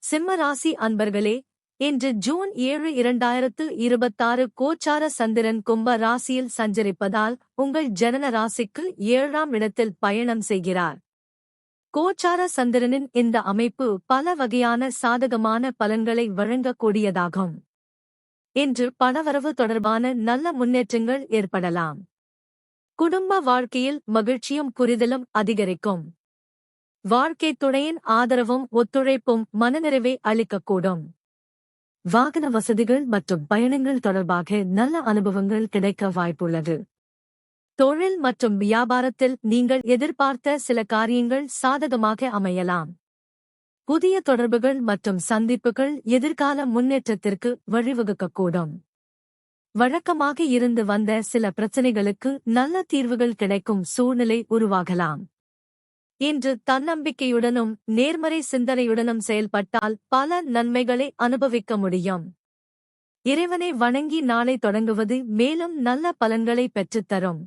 சிம்ம ராசி அன்பர்களே, இன்று ஜூன் 7 2026 கோச்சார சந்திரன் கும்ப ராசியில் சஞ்சரிப்பதால் உங்கள் ஜனன ராசிக்கு 7ஆம் இடத்தில் பயணம் செய்கிறார். கோச்சார சந்திரனின் இந்த அமைப்பு பல வகையான சாதகமான பலன்களை வழங்கக்கூடியதாகும். இன்று பணவரவு தொடர்பான நல்ல முன்னேற்றங்கள் ஏற்படலாம். குடும்ப வாழ்க்கையில் மகிழ்ச்சியும் புரிதலும் அதிகரிக்கும். வாழ்க்கைத் துணையின் ஆதரவும் ஒத்துழைப்பும் மனநிறைவை அளிக்கக்கூடும். வாகன வசதிகள் மற்றும் பயணங்கள் தொடர்பாக நல்ல அனுபவங்கள் கிடைக்க வாய்ப்புள்ளது. தொழில் மற்றும் வியாபாரத்தில் நீங்கள் எதிர்பார்த்த சில காரியங்கள் சாதகமாக அமையலாம். புதிய தொடர்புகள் மற்றும் சந்திப்புகள் எதிர்கால முன்னேற்றத்திற்கு வழிவகுக்கக்கூடும். வழக்கமாக இருந்து வந்த சில பிரச்சினைகளுக்கு நல்ல தீர்வுகள் கிடைக்கும் சூழ்நிலை உருவாகலாம். இன்று தன்னம்பிக்கையுடனும் நேர்மறை சிந்தனையுடனும் செயல்பட்டால் பல நன்மைகளை அனுபவிக்க முடியும். இறைவனை வணங்கி நாளை தொடங்குவது மேலும் நல்ல பலன்களை பெற்றுத்தரும்.